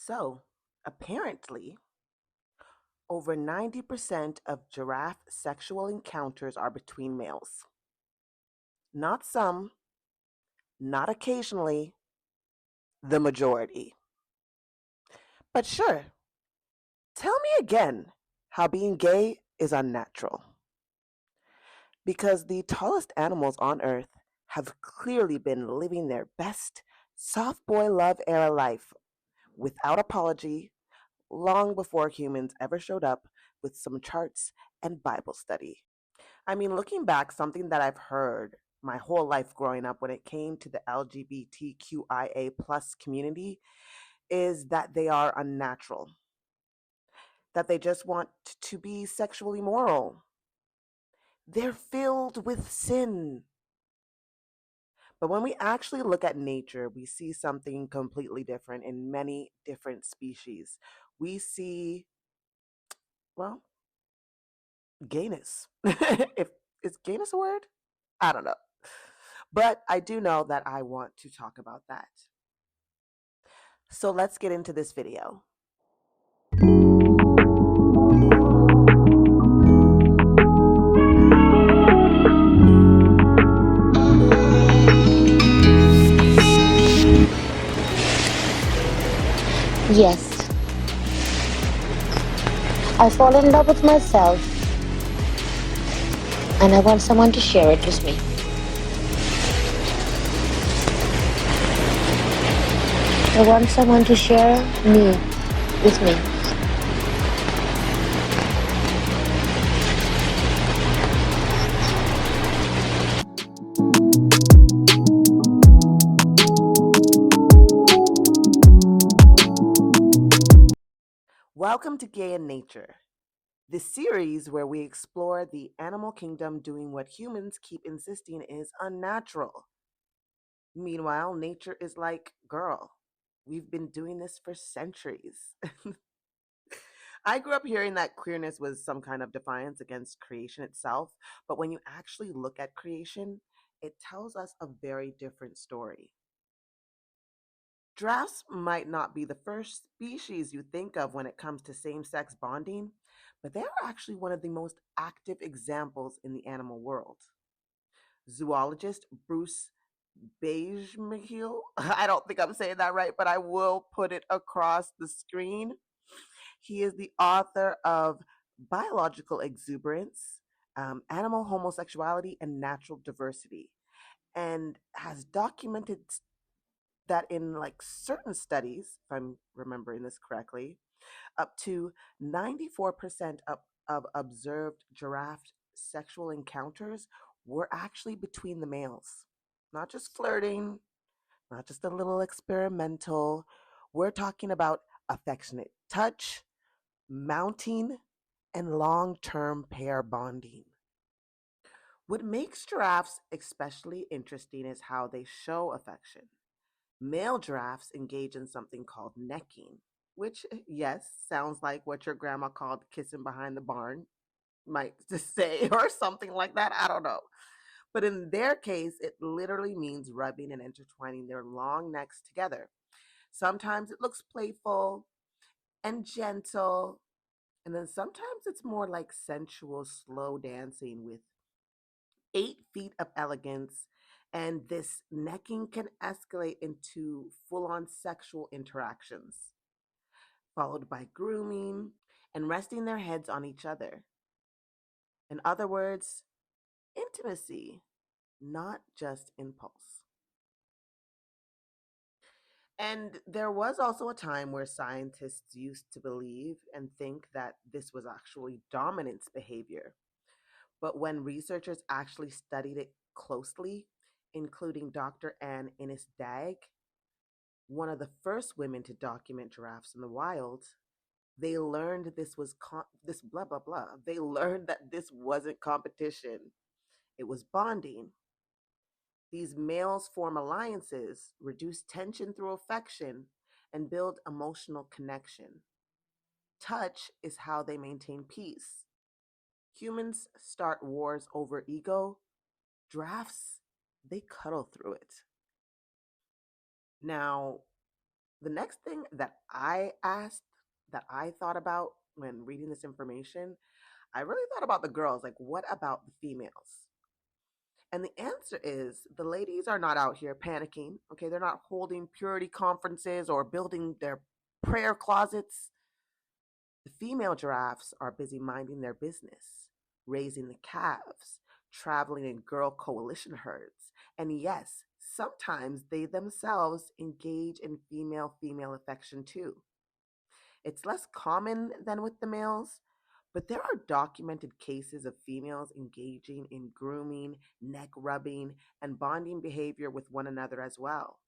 So, apparently, over 90% of giraffe sexual encounters are between males. Not some, not occasionally, the majority. But sure, tell me again how being gay is unnatural. Because the tallest animals on Earth have clearly been living their best soft boy love era life without apology long before humans ever showed up with some charts and Bible study. I mean, looking back, something that I've heard my whole life growing up when it came to the LGBTQIA plus community is that they are unnatural, that they just want to be sexually moral. They're filled with sin. But when we actually look at nature, we see something completely different in many different species. We see, well, gayness. If is gayness a word? I don't know. But I do know that I want to talk about that. So let's get into this video. Yes, I fall in love with myself and I want someone to share it with me. I want someone to share me with me. Welcome to Gay in Nature, the series where we explore the animal kingdom doing what humans keep insisting is unnatural. Meanwhile, nature is like, girl, we've been doing this for centuries. I grew up hearing that queerness was some kind of defiance against creation itself, but when you actually look at creation, it tells us a very different story. Giraffes might not be the first species you think of when it comes to same sex bonding, but they are actually one of the most active examples in the animal world. Zoologist Bruce Beijmihil, I don't think I'm saying that right, but I will put it across the screen. He is the author of Biological Exuberance, Animal Homosexuality, and Natural Diversity, and has documented that in like certain studies, if I'm remembering this correctly, up to 94% of observed giraffe sexual encounters were actually between the males. Not just flirting, not just a little experimental. We're talking about affectionate touch, mounting, and long term pair bonding. What makes giraffes especially interesting is how they show affection. Male giraffes engage in something called necking, which, yes, sounds like what your grandma called kissing behind the barn, might just say, or something like that. I don't know. But in their case, it literally means rubbing and intertwining their long necks together. Sometimes it looks playful and gentle, and then sometimes it's more like sensual, slow dancing with 8 feet of elegance. And this necking can escalate into full on sexual interactions, followed by grooming and resting their heads on each other. In other words, intimacy, not just impulse. And there was also a time where scientists used to believe and think that this was actually dominance behavior. But when researchers actually studied it closely, including Dr. Anne Innes Dag, one of the first women to document giraffes in the wild, they learned this blah blah blah. They learned that this wasn't competition; it was bonding. These males form alliances, reduce tension through affection, and build emotional connection. Touch is how they maintain peace. Humans start wars over ego. Giraffes, they cuddle through it. Now, The next thing that I thought about when reading this information, I really thought about the girls. Like, what about the females? And the answer is the ladies are not out here panicking. Okay, they're not holding purity conferences or building their prayer closets. The female giraffes are busy minding their business, raising the calves, traveling in girl coalition herds, and yes, sometimes they themselves engage in female female affection too. It's less common than with the males, but there are documented cases of females engaging in grooming, neck rubbing, and bonding behavior with one another as well.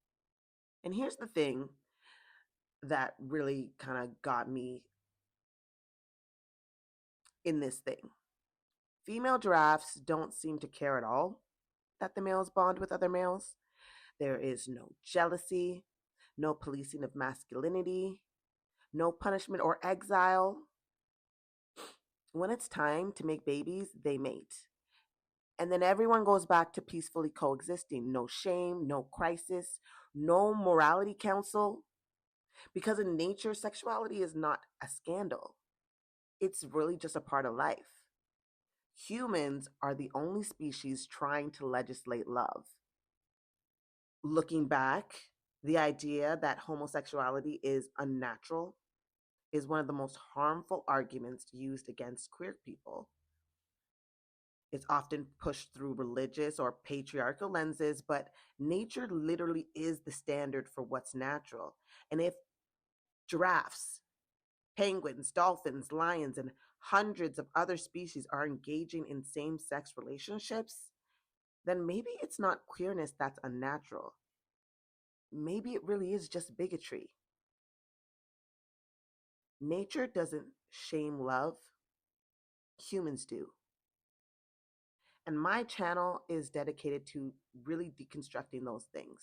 And here's the thing that really kind of got me in this thing. Female giraffes don't seem to care at all that the males bond with other males. There is no jealousy, no policing of masculinity, no punishment or exile. When it's time to make babies, they mate. And then everyone goes back to peacefully coexisting. No shame, no crisis, no morality council. Because in nature, sexuality is not a scandal, it's really just a part of life. Humans are the only species trying to legislate love. Looking back, the idea that homosexuality is unnatural is one of the most harmful arguments used against queer people. It's often pushed through religious or patriarchal lenses, but nature literally is the standard for what's natural. And if giraffes, penguins, dolphins, lions, and hundreds of other species are engaging in same sex relationships, then maybe it's not queerness that's unnatural. Maybe it really is just bigotry. Nature doesn't shame love, humans do. And my channel is dedicated to really deconstructing those things.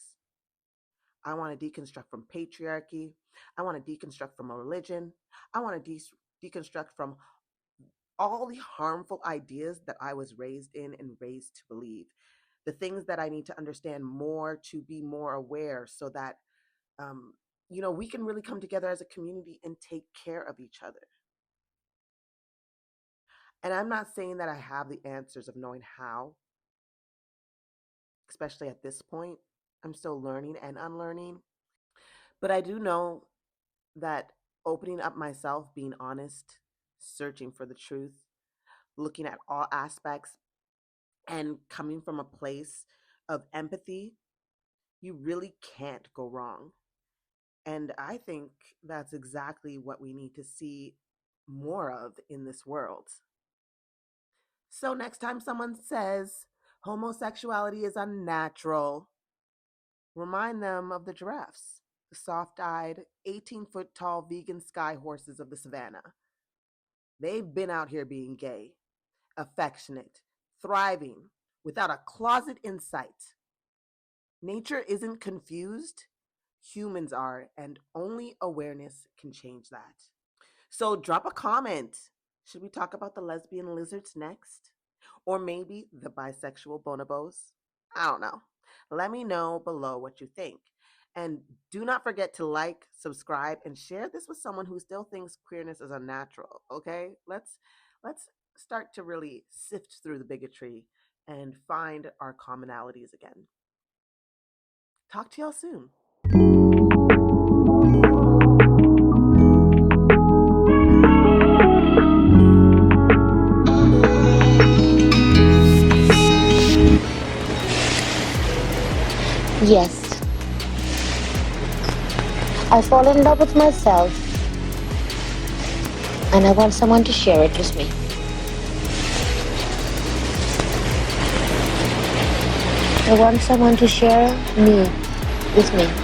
I want to deconstruct from patriarchy. I want to deconstruct from a religion. I want to deconstruct from all the harmful ideas that I was raised in and raised to believe. The things that I need to understand more to be more aware so that, we can really come together as a community and take care of each other. And I'm not saying that I have the answers of knowing how, especially at this point. I'm still learning and unlearning. But I do know that opening up myself, being honest, searching for the truth, looking at all aspects, and coming from a place of empathy, you really can't go wrong. And I think that's exactly what we need to see more of in this world. So next time someone says homosexuality is unnatural, remind them of the giraffes, the soft-eyed, 18-foot tall vegan sky horses of the savannah. They've been out here being gay, affectionate, thriving, without a closet in sight. Nature isn't confused, humans are, and only awareness can change that. So drop a comment. Should we talk about the lesbian lizards next? Or maybe the bisexual bonobos? I don't know. Let me know below what you think. And do not forget to like, subscribe, and share this with someone who still thinks queerness is unnatural, okay? Let's start to really sift through the bigotry and find our commonalities again. Talk to y'all soon. Yes. I fall in love with myself, and I want someone to share it with me. I want someone to share me with me.